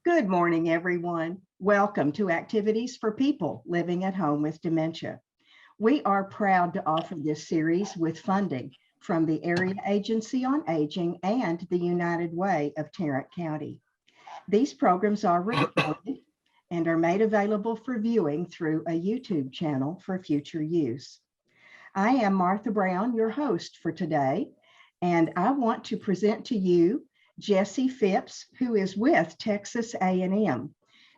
Good morning, everyone. Welcome to Activities for People Living at Home with Dementia. We are proud to offer this series with funding from the Area Agency on Aging and the United Way of Tarrant County. These programs are recorded and are made available for viewing through a YouTube channel for future use. I am Martha Brown, your host for today, and I want to present to you Jessie Phipps, who is with Texas A&M.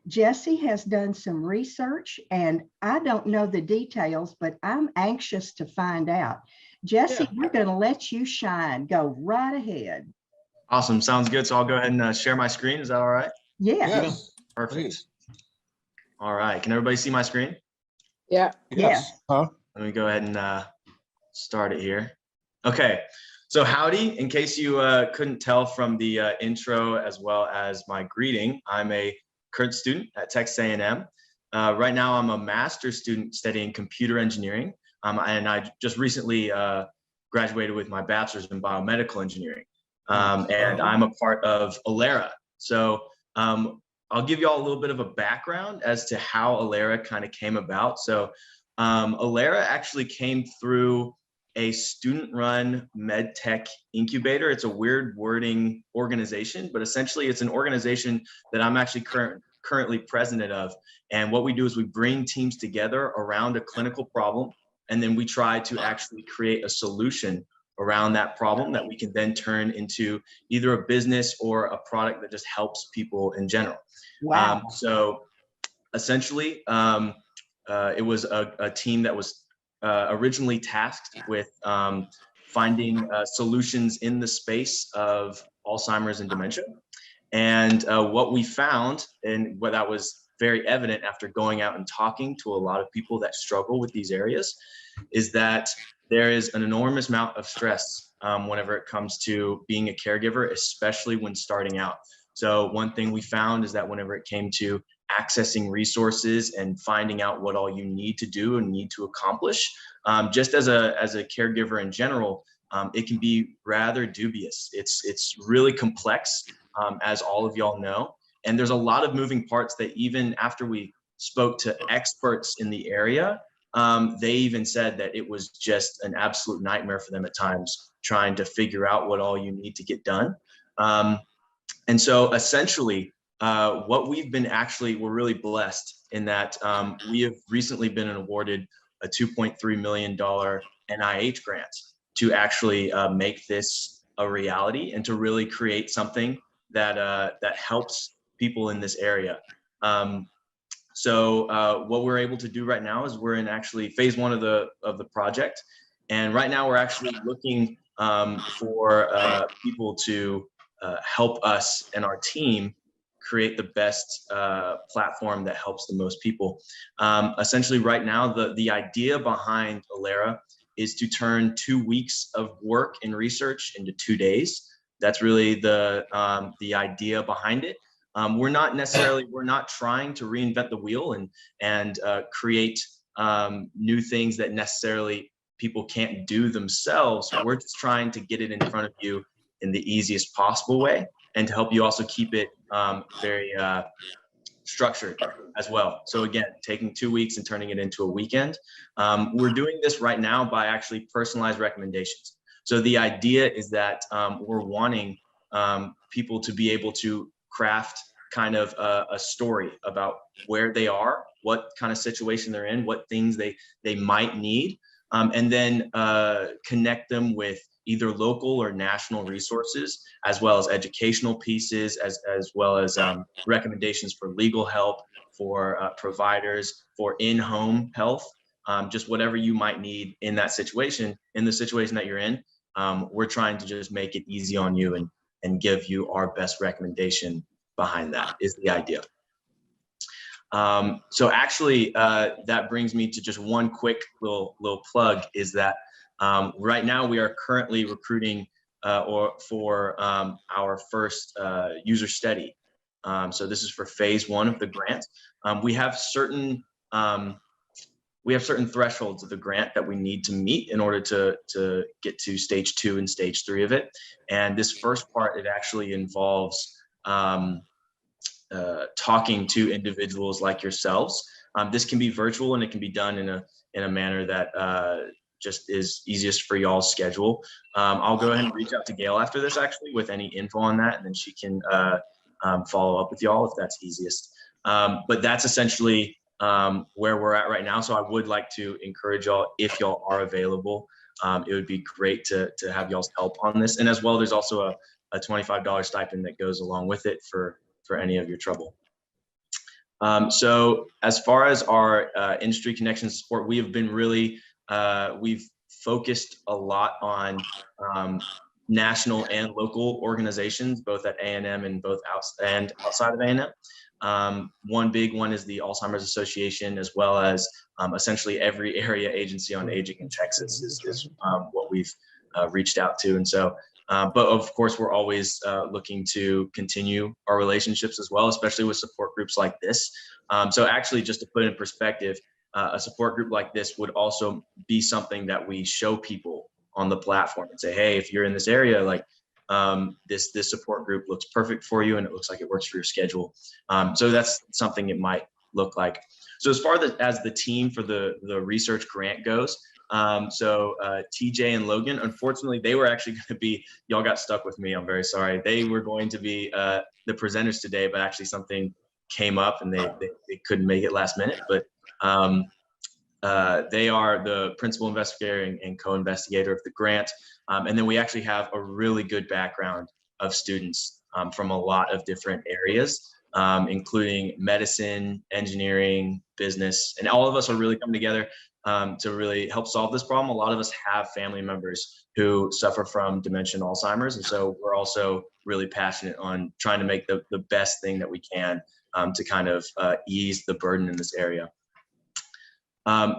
Jessie has done some research, and I don't know the details, but I'm anxious to find out. Jessie, we're going to let you shine. Go right ahead. Awesome. Sounds good. So I'll go ahead and share my screen. Is that all right? Yes. Perfect. Please. All right. Can everybody see my screen? Yeah. Yes. Let me go ahead and start it here. Okay. So howdy, in case you couldn't tell from the intro as well as my greeting, I'm a current student at Texas A&M. Right now, I'm a master's student studying computer engineering, and I just recently graduated with my bachelor's in biomedical engineering, and I'm a part of ALERA. So I'll give you all a little bit of a background as to how ALERA kind of came about. So ALERA actually came through a student-run med tech incubator. It's a weird wording organization, but essentially it's an organization that I'm actually currently president of. And what we do is we bring teams together around a clinical problem, and then we try to actually create a solution around that problem that we can then turn into either a business or a product that just helps people in general. Wow. So essentially, it was a team that was originally tasked with finding solutions in the space of Alzheimer's and dementia. And what we found, and what that was very evident after going out and talking to a lot of people that struggle with these areas, is that there is an enormous amount of stress whenever it comes to being a caregiver, especially when starting out. So one thing we found is that whenever it came to accessing resources and finding out what all you need to do and need to accomplish, just as a caregiver in general, it can be rather dubious. It's really complex, as all of y'all know, and there's a lot of moving parts that even after we spoke to experts in the area, they even said that it was just an absolute nightmare for them at times trying to figure out what all you need to get done. And so essentially, what we've been we're really blessed in that we have recently been awarded a $2.3 million NIH grant to actually make this a reality and to really create something that that helps people in this area. So what we're able to do right now is we're in actually phase one of the project, and right now we're actually looking for people to help us and our team create the best platform that helps the most people. Essentially right now, the idea behind ALERA is to turn 2 weeks of work and research into 2 days. That's really the idea behind it. We're not trying to reinvent the wheel and create new things that necessarily people can't do themselves. We're just trying to get it in front of you in the easiest possible way, and to help you also keep it very structured as well. So again, taking 2 weeks and turning it into a weekend. We're doing this right now by actually personalized recommendations. So the idea is that we're wanting people to be able to craft kind of a story about where they are, what kind of situation they're in, what things they might need, and then connect them with either local or national resources, as well as educational pieces, as well as recommendations for legal help, for providers, for in-home health, just whatever you might need in that situation, in the situation that you're in. We're trying to just make it easy on you and give you our best recommendation behind that is the idea. So actually, that brings me to just one quick little plug, is that right now we are currently recruiting for our first user study. So this is for phase one of the grant. We have certain thresholds of the grant that we need to meet in order to get to stage 2 and stage 3 of it. And this first part, it actually involves talking to individuals like yourselves. This can be virtual, and it can be done in a manner that just is easiest for y'all's schedule. I'll go ahead and reach out to Gail after this, actually, with any info on that, and then she can follow up with y'all if that's easiest. But that's essentially where we're at right now. So I would like to encourage y'all, if y'all are available, it would be great to have y'all's help on this. And as well, there's also a $25 stipend that goes along with it for any of your trouble. So as far as our industry connections support, we have been really, we've focused a lot on national and local organizations, both at A&M and outside of A&M. One big one is the Alzheimer's Association, as well as essentially every area agency on aging in Texas is what we've reached out to. And so, but of course, we're always looking to continue our relationships as well, especially with support groups like this. So actually, just to put it in perspective, a support group like this would also be something that we show people on the platform and say, hey, if you're in this area, like this support group looks perfect for you, and it looks like it works for your schedule. So that's something it might look like. So as far as the team for the research grant goes, so TJ and Logan, unfortunately, they were actually going to be, y'all got stuck with me, I'm very sorry. They were going to be the presenters today, but actually something came up and they couldn't make it last minute. But they are the principal investigator and co-investigator of the grant. And then we actually have a really good background of students from a lot of different areas, including medicine, engineering, business, and all of us are really coming together to really help solve this problem. A lot of us have family members who suffer from dementia and Alzheimer's, and so we're also really passionate on trying to make the best thing that we can to kind of ease the burden in this area.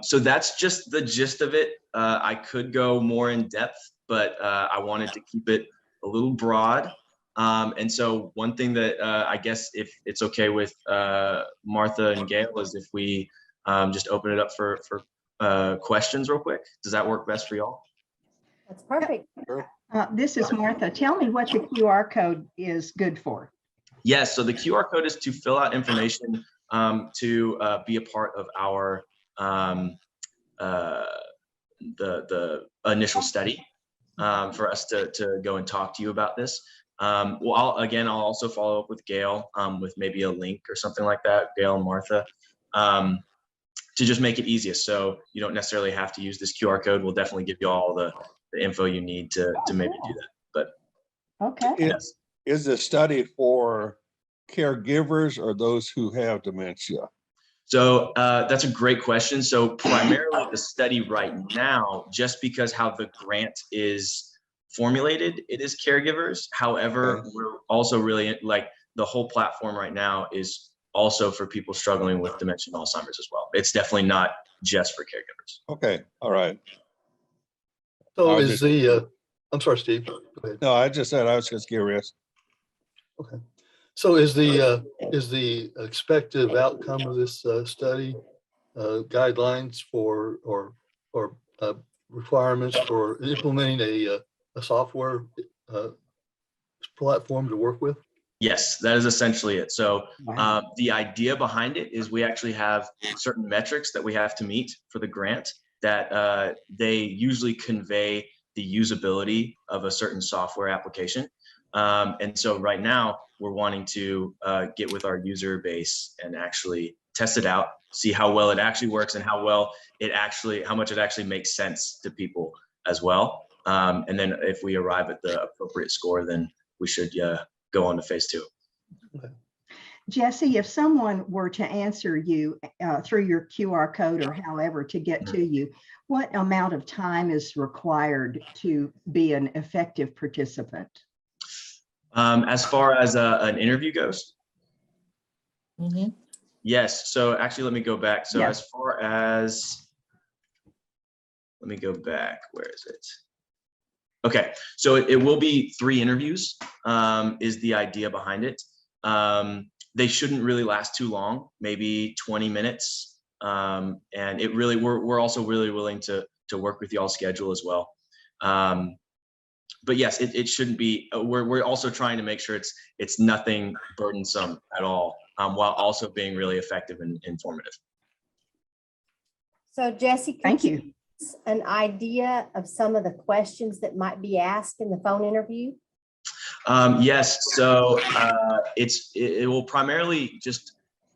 So that's just the gist of it. I could go more in depth, but I wanted to keep it a little broad. And so one thing that I guess, if it's okay with Martha and Gail, is if we just open it up for questions real quick. Does that work best for y'all? That's perfect. This is Martha. Tell me what the QR code is good for. Yes, so the QR code is to fill out information to be a part of our the initial study for us to go and talk to you about this. Well, I'll also follow up with Gail with maybe a link or something like that, Gail and Martha, to just make it easiest. So you don't necessarily have to use this QR code. We'll definitely give you all the info you need to maybe do that. But okay, yes. Is the study for caregivers or those who have dementia? So that's a great question. So primarily the study right now, just because how the grant is formulated, it is caregivers. However, we're also really, like, the whole platform right now is also for people struggling with dementia and Alzheimer's as well. It's definitely not just for caregivers. Okay, all right. So is the, I'm sorry, Steve. Go ahead. No, I just said I was just curious. Okay. So is the expected outcome of this study guidelines for or requirements for implementing a software platform to work with? Yes, that is essentially it. So the idea behind it is we actually have certain metrics that we have to meet for the grant that they usually convey the usability of a certain software application. And so right now we're wanting to get with our user base and actually test it out, see how well it actually works and how much it actually makes sense to people as well. And then if we arrive at the appropriate score, then we should go on to phase 2. Okay. Jesse, if someone were to answer you through your QR code or however to get to you, what amount of time is required to be an effective participant? As far as an interview goes? Mm-hmm. Yes. So actually, let me go back. So as far as, let me go back. Where is it? Okay. So it will be 3 interviews is the idea behind it. They shouldn't really last too long, maybe 20 minutes. And it really, we're also really willing to work with y'all's schedule as well. But yes, it shouldn't be, we're also trying to make sure it's nothing burdensome at all. while also being really effective and informative. So Jesse, could Thank you you. give us an idea of some of the questions that might be asked in the phone interview? Yes, so it will primarily just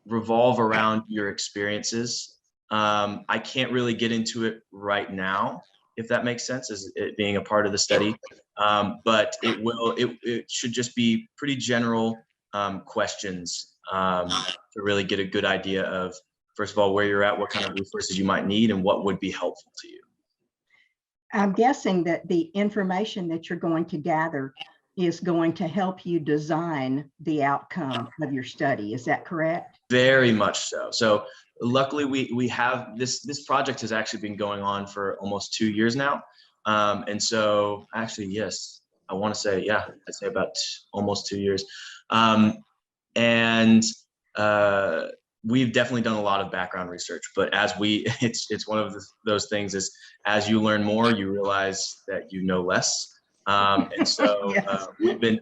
revolve around your experiences. I can't really get into it right now, if that makes sense, as it being a part of the study. But it should just be pretty general questions to really get a good idea of, first of all, where you're at, what kind of resources you might need, and what would be helpful to you. I'm guessing that the information that you're going to gather is going to help you design the outcome of your study. Is that correct? Very much so. So luckily we have this project has actually been going on for almost 2 years now. And so actually, yes, I want to say, yeah, I'd say about almost 2 years. We've definitely done a lot of background research, but it's one of those things is, as you learn more, you realize that you know less. And so Yes.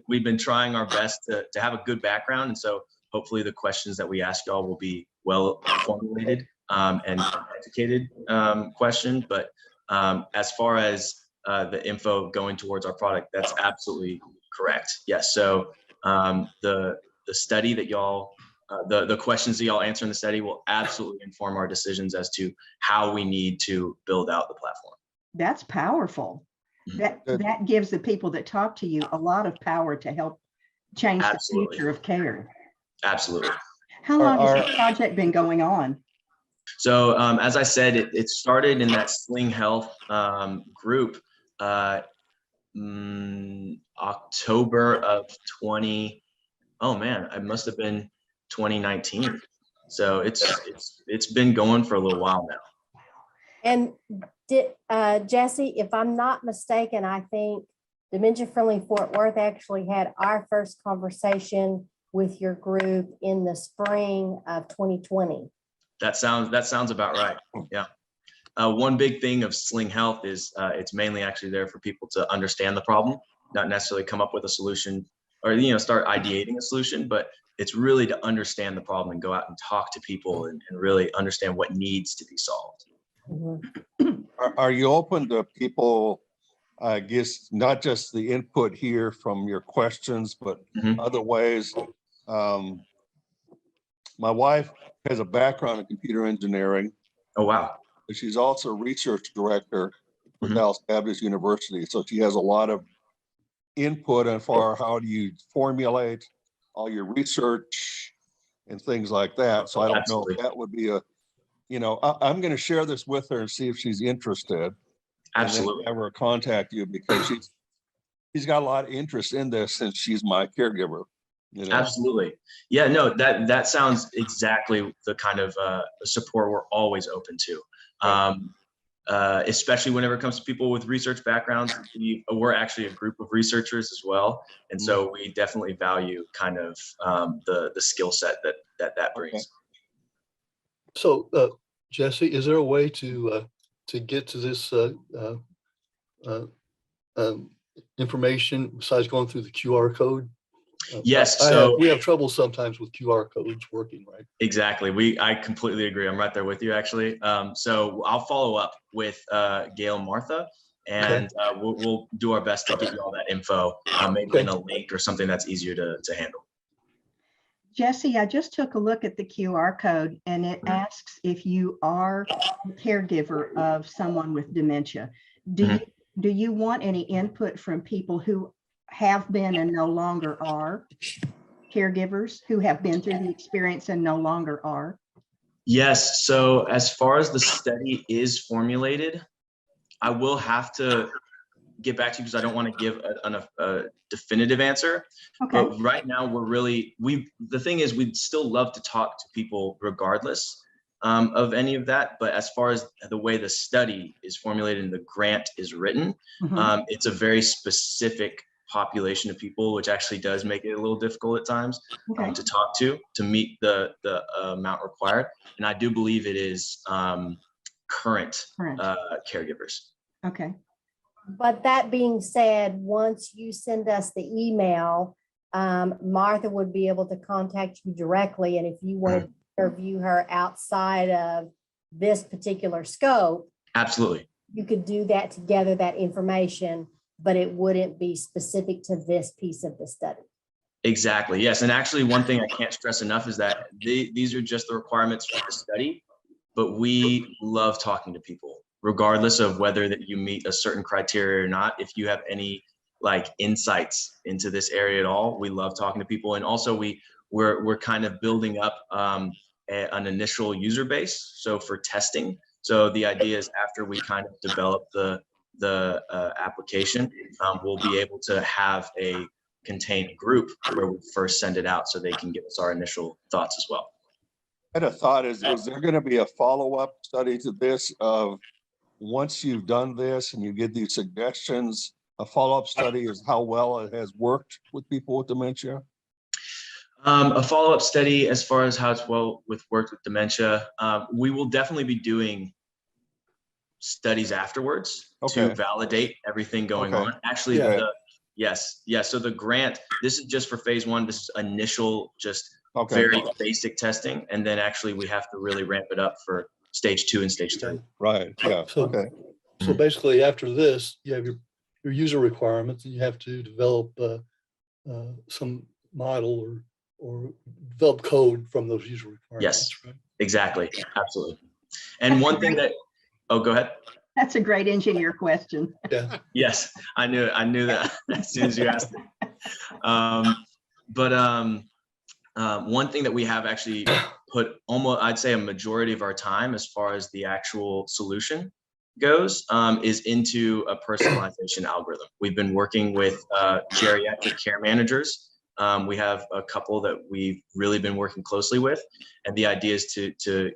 we've been trying our best to have a good background. And so hopefully the questions that we ask y'all will be well formulated and educated question. But as far as the info going towards our product, that's absolutely correct. Yes. So the study that y'all, the questions that y'all answer in the study will absolutely inform our decisions as to how we need to build out the platform. That's powerful. That gives the people that talk to you a lot of power to help change Absolutely. the future of care. Absolutely. How long has the project been going on? So as I said, it started in that Sling Health group October of it must have been 2019. So it's been going for a little while now. And Jesse, if I'm not mistaken, I think Dementia Friendly Fort Worth actually had our first conversation with your group in the spring of 2020. That sounds about right. Yeah. One big thing of Sling Health is it's mainly actually there for people to understand the problem, not necessarily come up with a solution or start ideating a solution, but it's really to understand the problem and go out and talk to people and really understand what needs to be solved. Mm-hmm. Are you open to people, I guess, not just the input here from your questions, but other ways? My wife has a background in computer engineering. Oh, wow. But she's also a research director for Dallas Baptist University. So she has a lot of input on how do you formulate all your research and things like that. So I don't know if that would be I'm going to share this with her and see if she's interested. Absolutely. And then have her contact you because she's got a lot of interest in this since she's my caregiver. Absolutely. Yeah, no, that sounds exactly the kind of support we're always open to. Especially whenever it comes to people with research backgrounds. We're actually a group of researchers as well. And so we definitely value kind of the skill set that brings. Okay. So Jesse, is there a way to get to this information besides going through the QR code? Yes. We have trouble sometimes with QR codes working, right? Exactly. I completely agree. I'm right there with you, actually. So I'll follow up with Gail and Martha, and we'll do our best to get you all that info, maybe in a link or something that's easier to handle. Jesse, I just took a look at the QR code and it asks if you are a caregiver of someone with dementia. Do you want any input from people who have been and no longer are caregivers, who have been through the experience and no longer are? Yes. So as far as the study is formulated, I will have to get back to you because I don't want to give a definitive answer. Okay. But right now the thing is we'd still love to talk to people regardless of any of that. But as far as the way the study is formulated and the grant is written, it's a very specific population of people, which actually does make it a little difficult at times to talk to meet the amount required. And I do believe it is current caregivers. Okay. But that being said, once you send us the email, Martha would be able to contact you directly. And if you wanted to interview her outside of this particular scope, Absolutely. you could do that to gather that information, but it wouldn't be specific to this piece of the study. Exactly. Yes. And actually, one thing I can't stress enough is that these are just the requirements for the study, but we love talking to people, regardless of whether that you meet a certain criteria or not. If you have any like insights into this area at all, we love talking to people. And also we're kind of building up an initial user base. So for testing. So the idea is after we kind of develop the application, we'll be able to have a contained group where we first send it out so they can give us our initial thoughts as well. I had a thought, is there going to be a follow-up study to this of once you've done this and you get these suggestions, a follow-up study is how well it has worked with people with dementia? A follow-up study as far as how it's worked with dementia, we will definitely be doing studies afterwards to validate everything going on. Actually, yes. So the grant, this is just for phase 1. This is initial, just very basic testing. And then actually we have to really ramp it up for stage 2 and stage 3. Right. Yeah. So basically after this, you have your user requirements and you have to develop some model or develop code from those user requirements. Yes, right? Exactly. Absolutely. And one thing that, oh, go ahead. That's a great engineer question. Yeah. Yes, I knew that as soon as you asked it. One thing that we have actually put almost, I'd say, a majority of our time as far as the actual solution goes is into a personalization algorithm. We've been working with geriatric care managers. We have a couple that we've really been working closely with, and the idea is to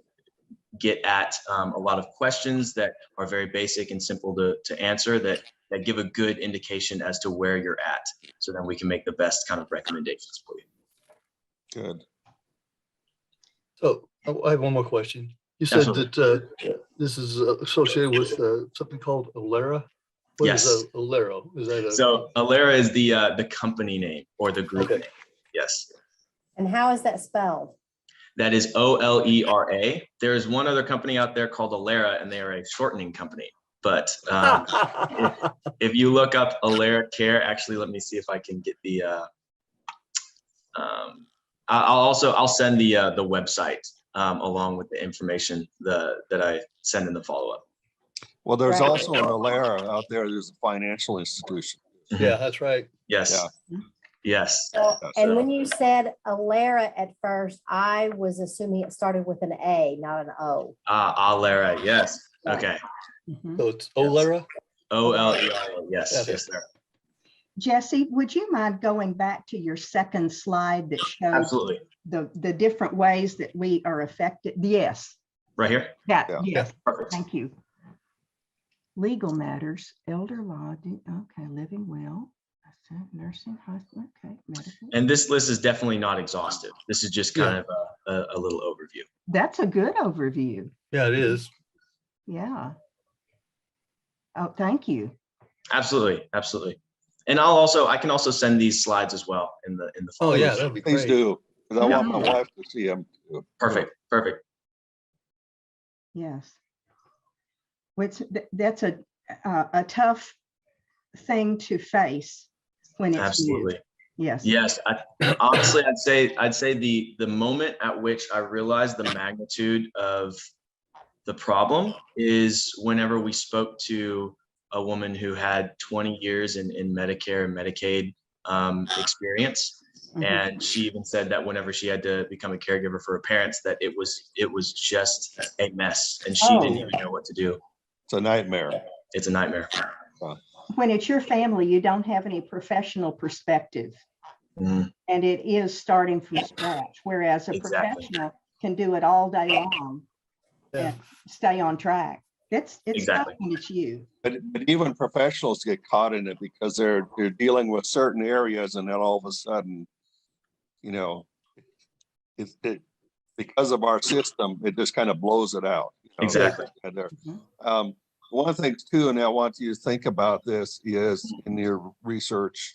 get at a lot of questions that are very basic and simple to answer that give a good indication as to where you're at, so then we can make the best kind of recommendations for you. Good. So I have one more question. You said that this is associated with something called Alera. What is Alera? Is that so Alera is the company name or the group name. Yes. And how is that spelled? That is OLERA. There is one other company out there called Alera, and they are a shortening company. But if you look up Alera Care, actually, let me see if I can get the. I'll send the website along with the information that I send in the follow-up. Well, there's also an Alera out there. There's a financial institution. Yeah, that's right. Yes. Yeah. Yes. And when you said Alera at first, I was assuming it started with an A, not an O. Alera. Yes. Okay. So it's Olera? OLERA. Yes. Yes, sir. Jesse, would you mind going back to your second slide that shows Absolutely. the different ways that we are affected? Yes. Right here? Yes. Perfect. Thank you. Legal matters, elder law, okay, living will, nursing, hospital, okay, medical. And this list is definitely not exhaustive. This is just kind of a little overview. That's a good overview. Yeah, it is. Yeah. Oh, thank you. Absolutely. Absolutely. And I can also send these slides as well in the Oh yeah, follow-up. that'd be Please great. do, because I want my wife to see them. Perfect. Yes. That's a tough thing to face when it's Absolutely. new. Yes. Yes. Honestly, I'd say the moment at which I realized the magnitude of the problem is whenever we spoke to a woman who had 20 years in Medicare and Medicaid experience. And she even said that whenever she had to become a caregiver for her parents, that it was just a mess and she didn't even know what to do. It's a nightmare. It's a nightmare. When it's your family, you don't have any professional perspective. And it is starting from scratch, whereas a professional can do it all day long and stay on track. It's tough when it's you. But even professionals get caught in it because they're dealing with certain areas, and then all of a sudden, you know, because of our system, it just kind of blows it out. You know? Exactly. One thing too, and I want you to think about this is in your research.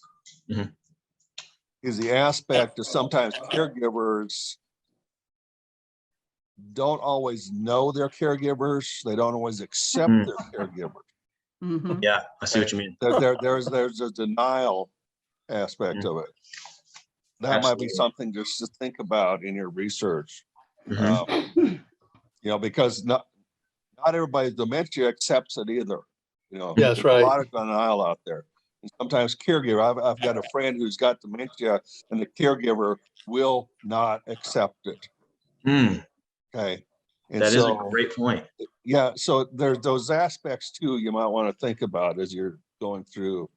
is the aspect of sometimes caregivers don't always know they're caregivers. They don't always accept Mm. their caregiver. Mhm. Yeah, I see what you mean. There's a denial aspect of it. That might be Absolutely. something just to think about in your research. Mhm. Because not everybody with dementia accepts it either. Yeah, that's there's right. a lot of denial out there. And sometimes caregiver, I've got a friend who's got dementia and the caregiver will not accept it. Mm, Okay. And that is a so, great point. yeah, so there's those aspects too you might want to think about as you're going through.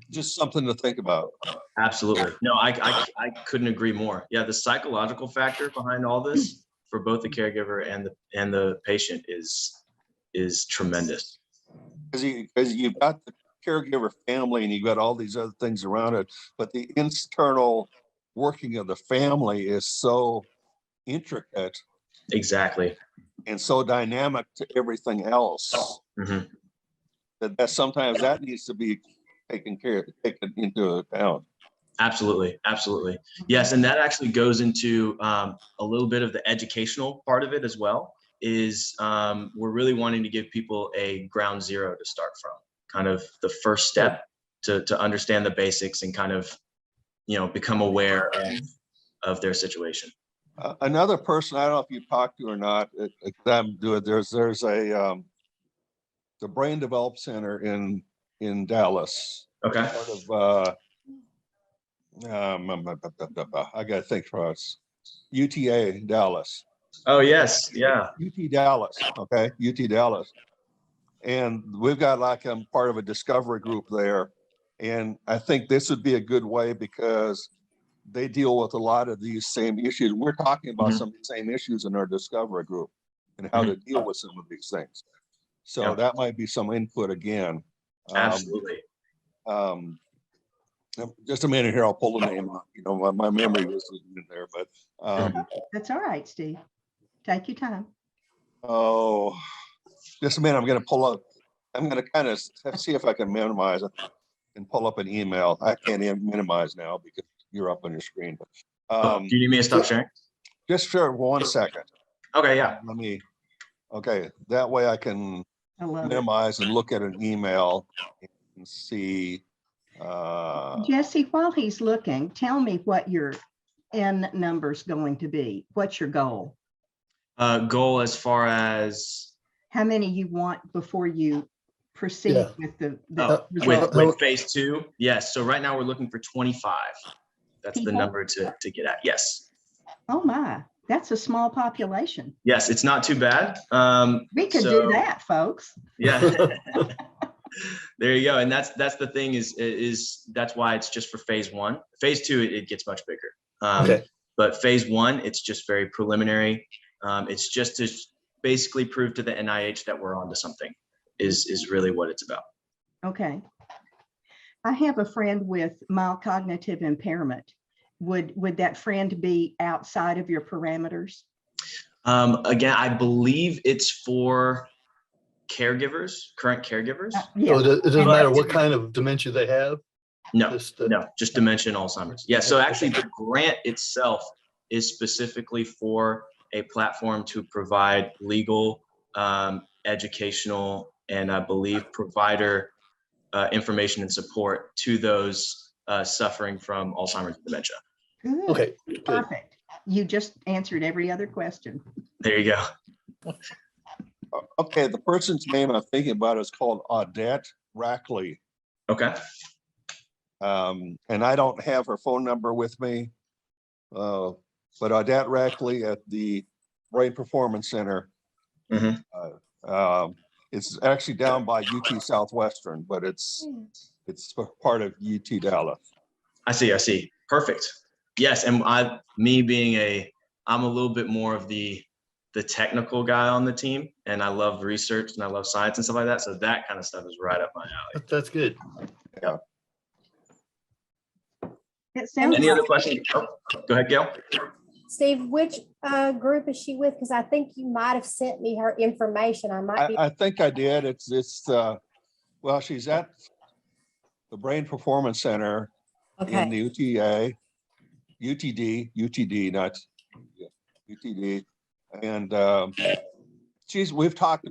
Just something to think about. Absolutely. No, I couldn't agree more. Yeah, the psychological factor behind all this for both the caregiver and the patient is tremendous. Because you've got the caregiver family and you've got all these other things around it, but the internal working of the family is so intricate Exactly. and so dynamic to everything else Mhm. that sometimes that needs to be taken into account. Absolutely. Absolutely. Yes. And that actually goes into a little bit of the educational part of it as well, is we're really wanting to give people a ground zero to start from, kind of the first step to understand the basics and kind of, become aware of their situation. Another person, I don't know if you talked to or not, there's a the Brain Develop Center in Dallas. Okay. Part of I gotta think for us. UTA Dallas. Oh, yes. Yeah. UT Dallas. Okay. UT Dallas. And we've got like part of a discovery group there. And I think this would be a good way because they deal with a lot of these same issues. We're talking about Mhm. some of the same issues in our discovery group and how to deal with some of these things. So Yeah. that might be some input again. Absolutely. Just a minute here, I'll pull the name up. My memory isn't in there, but That's all right, Steve. Take your time. oh, just a minute. I'm going to pull up. I'm going to kind of see if I can minimize it and pull up an email. I can't even minimize now because you're up on your screen. Do you need me to stop sharing? Just for 1 second. Okay. Yeah. Okay. That way I can I love it. minimize and look at an email and see. Jesse, while he's looking, tell me what your N number's going to be. What's your goal? Goal as far as How many you want before you proceed Yeah. with the with results? phase 2? Yes. So right now we're looking for 25. That's the People? number to get at. Yes. Oh my, that's a small population. Yes, it's not too bad. We could do that, folks. Yeah. There you go. And that's the thing is that's why it's just for phase 1. Phase 2, it gets much bigger. Okay. But phase 1, it's just very preliminary. It's just to basically prove to the NIH that we're onto something is really what it's about. Okay. I have a friend with mild cognitive impairment. Would that friend be outside of your parameters? Again, I believe it's for caregivers, current caregivers. Yeah. So it doesn't matter what kind of dementia they have? No, Just, just dementia and Alzheimer's. Yeah, so actually the grant itself is specifically for a platform to provide legal, educational, and I believe provider information and support to those suffering from Alzheimer's and dementia. Good. Okay, good. Perfect. You just answered every other question. There you go. Okay, the person's name I'm thinking about is called Audette Rackley. Okay. And I don't have her phone number with me, but Audette Rackley at the Brain Performance Center. Mhm. It's actually down by UT Southwestern, but it's part of UT Dallas. I see. Perfect. Yes, and I'm a little bit more of the technical guy on the team, and I love research and I love science and stuff like that. So that kind of stuff is right up my alley. That's good. Yeah. It sounds Any like other questions? Oh, go ahead, Gail. Steve, which group is she with? Because I think you might have sent me her information. I might be. I think I did. Well, she's at the Brain Performance Center in Okay. the UTD, not UTD. And I've talked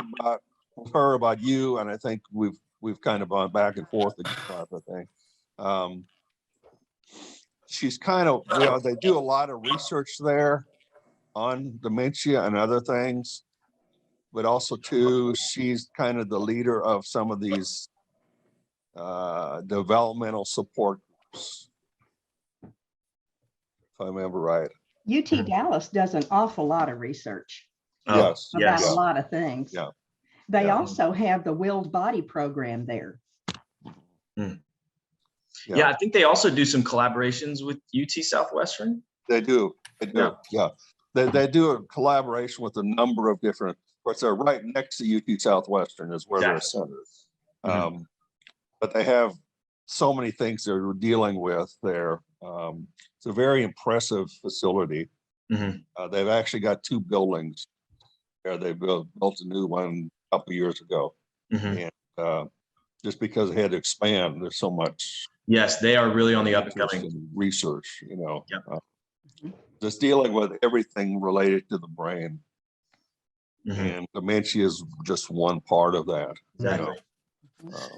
about with her about you, and I think we've kind of gone back and forth about the thing. She's kind of, they do a lot of research there on dementia and other things, but also too, she's kind of the leader of some of these developmental support groups, if I remember right. UT Dallas does an awful lot of research Oh, Yes. about yes. a lot of things. Yeah. They Yeah. also have the Willed Body program there. Yeah, I think they also do some collaborations with UT Southwestern. They do. Yeah. They do a collaboration with a number of different, of course, they're right next to UT Southwestern is where they're centered. But they have so many things they're dealing with there. It's a very impressive facility. They've actually got 2 buildings there. They built a new one a couple of years ago. And just because they had to expand, there's so much. Yes, they are really on the up and coming. Research, Yep. Just dealing with everything related to the brain. And dementia is just one part of that. Exactly.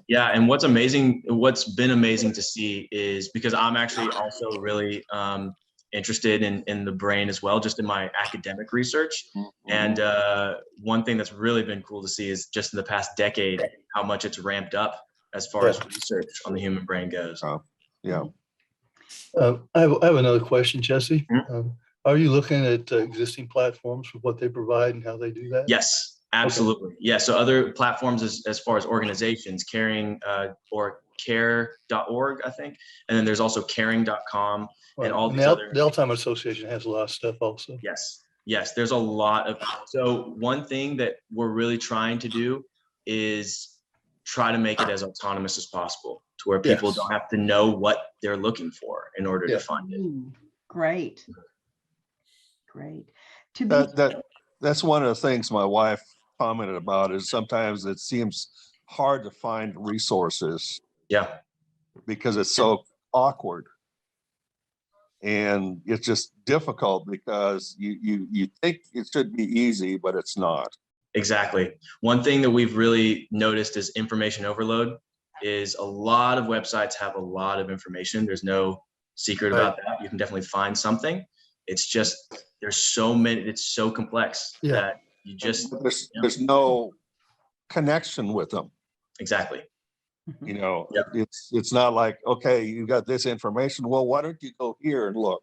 Yeah, and what's been amazing to see is, because I'm actually also really interested in the brain as well, just in my academic research. And one thing that's really been cool to see is just in the past decade, how much it's ramped up as far as research on the human brain goes. I have another question, Jesse. Are you looking at existing platforms for what they provide and how they do that? Yes, absolutely. Okay. Yeah, so other platforms as far as organizations, caring or care.org, I think. And then there's also caring.com and all these other. The Alzheimer's Association has a lot of stuff also. Yes, there's a lot of. So one thing that we're really trying to do is try to make it as autonomous as possible, to where people don't have to know what they're looking for in order to find it. Great. That's one of the things my wife commented about, is sometimes it seems hard to find resources. Yeah. Because it's so awkward. And it's just difficult because you think it should be easy, but it's not. Exactly. One thing that we've really noticed is information overload. Is a lot of websites have a lot of information. There's no secret about that. You can definitely find something. It's just, there's so many, it's so complex that you just, there's no connection with them. Exactly. It's not like, okay, you got this information. Well, why don't you go here and look?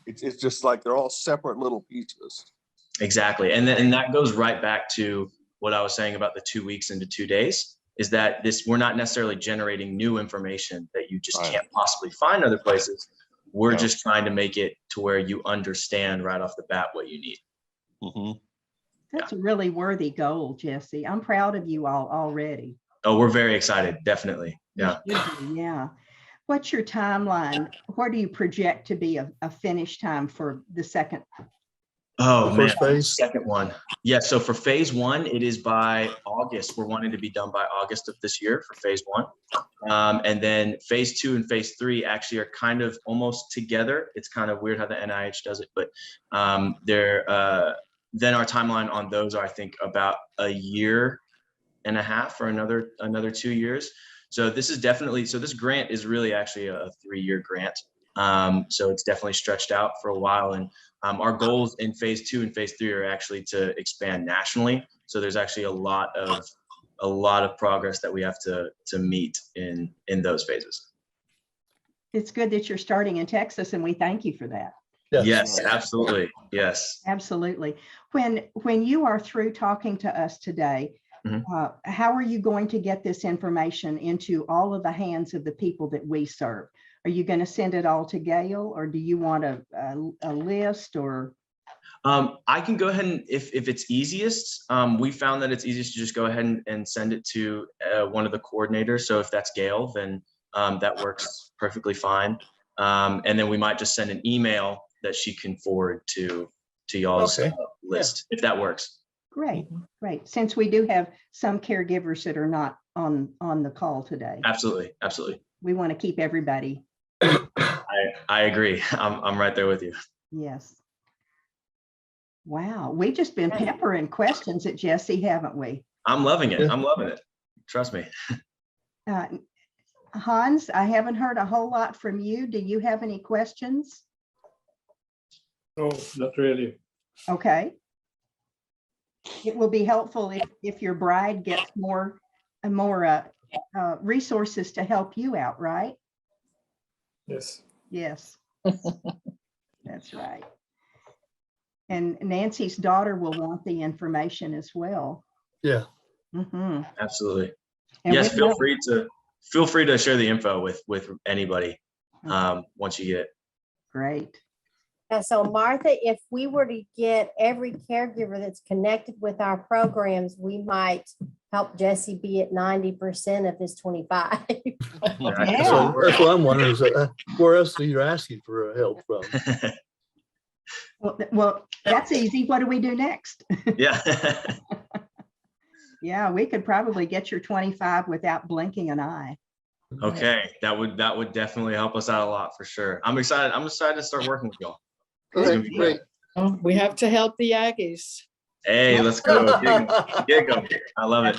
It's just like they're all separate little pieces. Exactly. And that goes right back to what I was saying about the 2 weeks into 2 days, is that we're not necessarily generating new information that you just can't possibly find other places. We're just trying to make it to where you understand right off the bat what you need. That's a really worthy goal, Jesse. I'm proud of you all already. Oh, we're very excited. Definitely. Yeah. Yeah. What's your timeline? What do you project to be a finish time for the second? Oh, man, first phase? Second one. Yeah. So for phase 1, it is by August. We're wanting to be done by August of this year for phase 1. And then phase 2 and phase 3 actually are kind of almost together. It's kind of weird how the NIH does it, but then our timeline on those are, I think, about a year and a half or another 2 years. So this is definitely, so this grant is really actually a 3-year grant. So it's definitely stretched out for a while. And our goals in phase 2 and phase 3 are actually to expand nationally. So there's actually a lot of progress that we have to meet in those phases. It's good that you're starting in Texas, and we thank you for that. Yes, absolutely. Yes. Absolutely. When you are through talking to us today, how are you going to get this information into all of the hands of the people that we serve? Are you going to send it all to Gail, or do you want a list, or? I can go ahead and, if it's easiest, we found that it's easiest to just go ahead and send it to one of the coordinators. So if that's Gail, then that works perfectly fine. And then we might just send an email that she can forward to y'all's list, if that works. Great. Since we do have some caregivers that are not on the call today. Absolutely. We want to keep everybody. I agree. I'm right there with you. Yes. Wow, we've just been peppering questions at Jesse, haven't we? I'm loving it. I'm loving it. Trust me. Hans, I haven't heard a whole lot from you. Do you have any questions? No, not really. Okay. It will be helpful if your bride gets more resources to help you out, right? Yes. Yes. That's right. And Nancy's daughter will want the information as well. Yeah. Mhm. Absolutely. And Yes, we feel know- free to share the info with anybody once you get it. Great. So Martha, if we were to get every caregiver that's connected with our programs, we might help Jesse be at 90% of his 25. Yeah. So that's what I'm wondering is where else are you asking for help from? Well, that's easy. What do we do next? Yeah. Yeah, we could probably get your 25 without blinking an eye. Okay, that would definitely help us out a lot for sure. I'm excited. I'm excited to start working with y'all. It's gonna be great. Oh, we have to help the Aggies. Hey, let's go. Get going. I love it.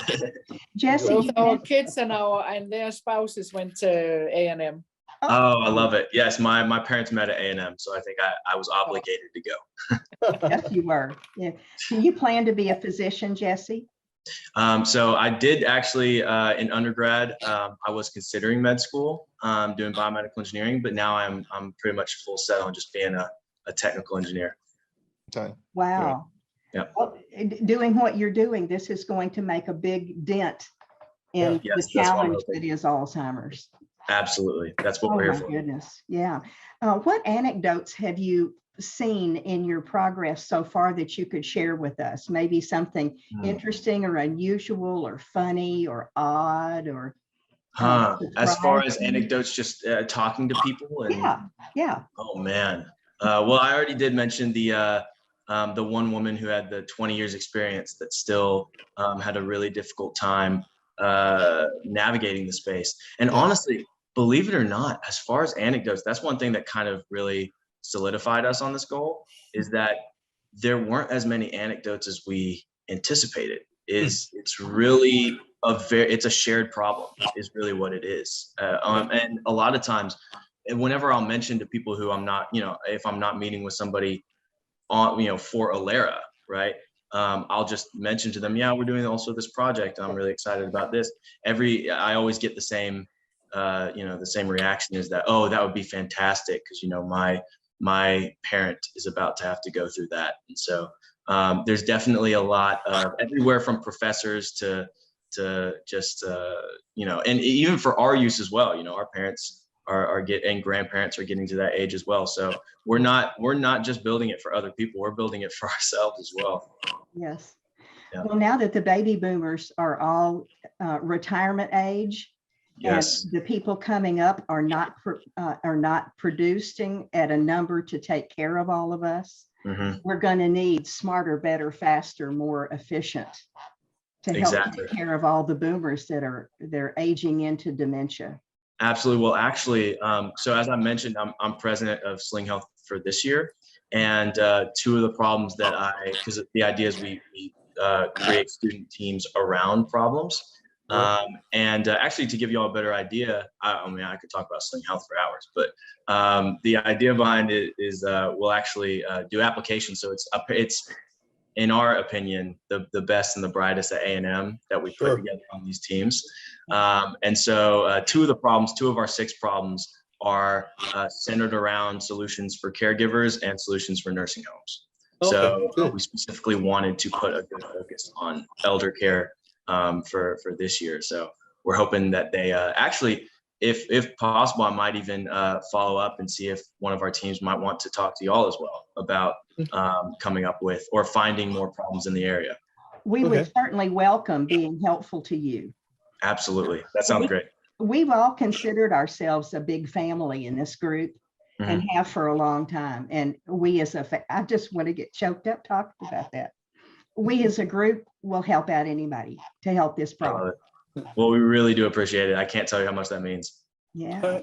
Jesse, Both you our mentioned- kids and their spouses went to A&M. Oh, I love it. Yes, my parents met at A&M, so I think I was obligated to go. Yes, you were. Yeah. Do you plan to be a physician, Jesse? So I did actually in undergrad. I was considering med school, doing biomedical engineering, but now I'm pretty much full set on just being a technical engineer. Okay. Wow. Yeah. Well, doing what you're doing, this is going to make a big dent in Yeah. Yes, the that's what I'm challenge hoping. that is Alzheimer's. Absolutely, that's what Oh we're here my for. goodness. Yeah. What anecdotes have you seen in your progress so far that you could share with us? Maybe something interesting or unusual or funny or odd or As far as surprising? anecdotes, just talking to people and Yeah. oh man. Well, I already did mention the one woman who had the 20 years experience that still had a really difficult time navigating the space. And honestly, believe it or not, as far as anecdotes, that's one thing that kind of really solidified us on this goal, is that there weren't as many anecdotes as we anticipated. It's really it's a shared problem is really what it is. And a lot of times, whenever I'll mention to people who I'm not, if I'm not meeting with somebody on, for Alera, right? I'll just mention to them, yeah, we're doing also this project. I'm really excited about this. I always get the same, the same reaction is that, oh, that would be fantastic. Cause my parent is about to have to go through that. And so there's definitely a lot of everywhere from professors to just, and even for our use as well, our parents and grandparents are getting to that age as well. So we're not just building it for other people, we're building it for ourselves as well. Yes. Yeah. Well, now that the baby boomers are all retirement age, Yes. and the people coming up are not producing at a number to take care of all of us, we're going to need smarter, better, faster, more efficient to help take care of all the boomers they're aging into dementia. Absolutely. Well, actually, so as I mentioned, I'm president of Sling Health for this year. And two of the problems because the idea is we create student teams around problems. And actually, to give you all a better idea, I mean, I could talk about Sling Health for hours, but the idea behind it is we'll actually do applications. So it's in our opinion, the best and the brightest at A&M that we put together on these teams. And so two of our 6 problems are centered around solutions for caregivers and solutions for nursing homes. So we specifically wanted to put a good focus on elder care for this year. So we're hoping that they actually, if possible, I might even follow up and see if one of our teams might want to talk to y'all as well about coming up with or finding more problems in the area. We would certainly welcome being helpful to you. Absolutely. That sounds great. We've all considered ourselves a big family in this group and have for a long time. And we I just want to get choked up talking about that. We as a group will help out anybody to help this problem. Well, we really do appreciate it. I can't tell you how much that means. Yeah.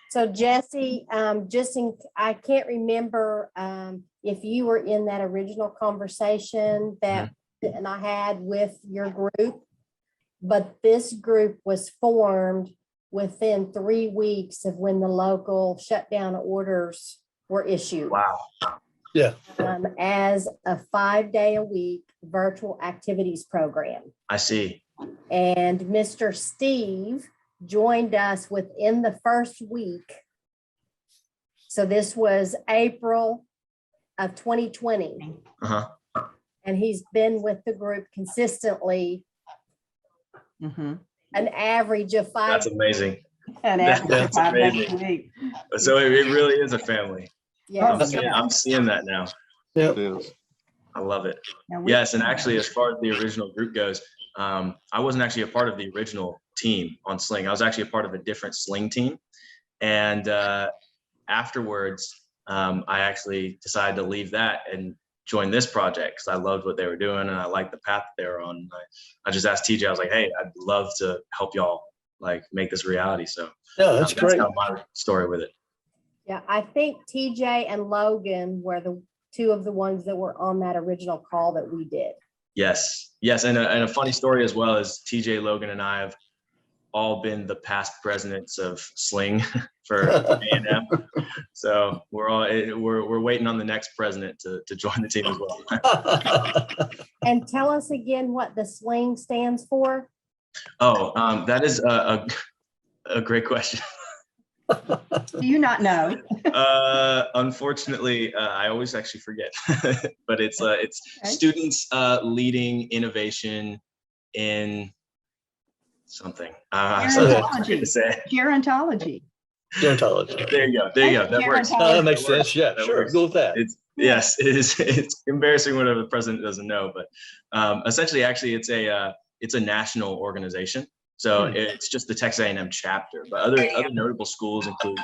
So Jesse, I can't remember if you were in that original conversation that and I had with your group, but this group was formed within 3 weeks of when the local shutdown orders were issued. Wow. Yeah. As a 5-day-a-week virtual activities program. I see. And Mr. Steve joined us within the first week. So this was April of 2020. Uh-huh. And he's been with the group consistently, Mhm. an average of 5. That's amazing. And That's after 5 days a amazing. week. So it really is a family. Yes. I'm seeing that now. Yeah. It is. I love it. Now, we- Yes, and actually, as far as the original group goes, I wasn't actually a part of the original team on Sling. I was actually a part of a different Sling team. And afterwards, I actually decided to leave that and join this project because I loved what they were doing and I liked the path that they were on. I just asked TJ, I was like, hey, I'd love to help y'all like make this reality. So Yeah, that's great. kind of my story with it. Yeah, I think TJ and Logan were the two of the ones that were on that original call that we did. Yes, and a funny story as well is TJ, Logan, and I have all been the past presidents of Sling for A&M. So we're waiting on the next president to join the team as well. And tell us again what the Sling stands for. Oh, that is a great question. Do you not know? Unfortunately, I always actually forget, but it's Okay. students leading innovation in something. Gerontology. To say. Gerontology. Gerontology. There you go. That works. That makes That works. sense. Yeah, That sure. works. Go with that. Yes, it is. It's embarrassing whenever the president doesn't know, but essentially, actually, it's a national organization. So it's just the Texas A&M chapter, but other notable schools include,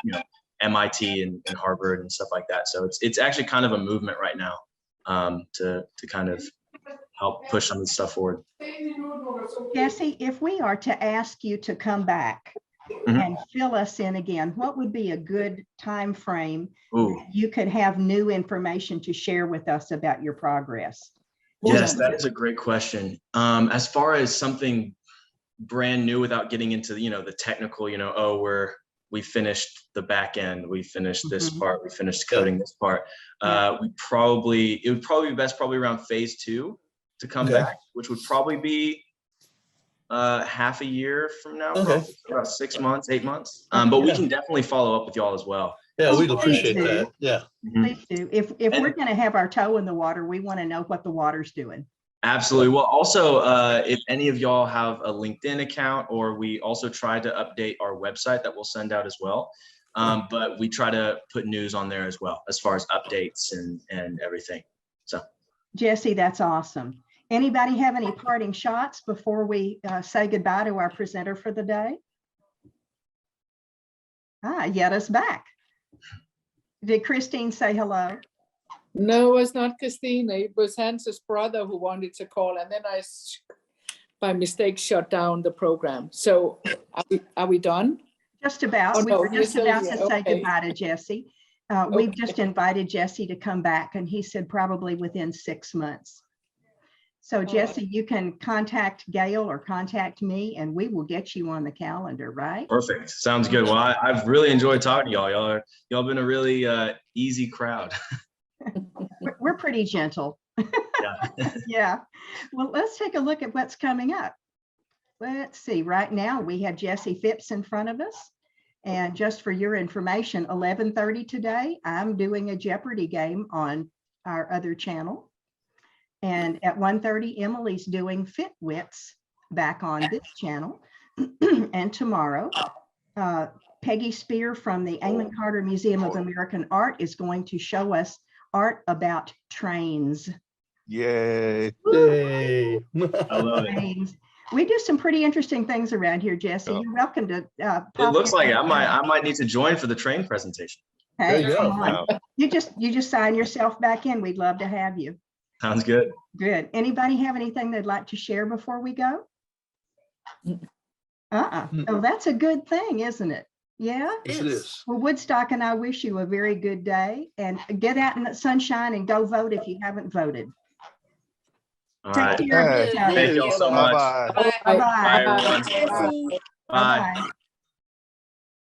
MIT and Harvard and stuff like that. So it's actually kind of a movement right now to kind of help push some of the stuff forward. Jesse, if we are to ask you to come back and fill us in again, what would be a good time frame you could have new information to share with us about your progress? Yes, that is a great question. As far as something brand new without getting into the technical, we finished the back end, we finished this part, we finished coding this part. It would probably be best around phase 2 to come back, which would probably be half a year from now, probably about 6 months, 8 months. But we can definitely follow up with y'all as well. Yeah, we'd Please appreciate do. that. Yeah. Please do. If we're going to have our toe in the water, we want to know what the water's doing. Absolutely. Well, also, if any of y'all have a LinkedIn account, or we also try to update our website that we'll send out as well. But we try to put news on there as well, as far as updates and everything. So, Jesse, that's awesome. Anybody have any parting shots before we say goodbye to our presenter for the day? Yetta's back. Did Christine say hello? No, it was not Christine. It was Hans's brother who wanted to call, and then I, by mistake, shut down the program. So are we done? Just about. Oh, We no, were you're just still about here. to say Okay. goodbye to Jesse. We've just invited Jesse to come back, and he said probably within 6 months. So Jesse, you can contact Gail or contact me, and we will get you on the calendar, right? perfect. Sounds good. Well, I've really enjoyed talking to y'all. Y'all been a really easy crowd. We're pretty gentle. Yeah. Yeah. Well, let's take a look at what's coming up. Let's see. Right now, we have Jesse Phipps in front of us. And just for your information, 11:30 today, I'm doing a Jeopardy game on our other channel. And at 1:30, Emily's doing Fitwits back on this channel. And tomorrow, Peggy Spear from the Amon Carter Museum of American Art is going to show us art about trains. Yay. Yay. I love it. Trains. We do some pretty interesting things around here, Jesse. Yeah. You're welcome to. It pop looks in. like I might need to join for the train presentation. Hey, There you come go. on. Yeah. You just sign yourself back in. We'd love to have you. Sounds good. Good. Anybody have anything they'd like to share before we go? Oh, that's a good thing, isn't it? Yeah. Yes, it is. Well, Woodstock and I wish you a very good day, and get out in the sunshine and go vote if you haven't voted. All Take right. care of Okay. each other. Thank you all so much. Bye-bye. Bye-bye. Bye, everyone. Jesse. Bye. Bye-bye.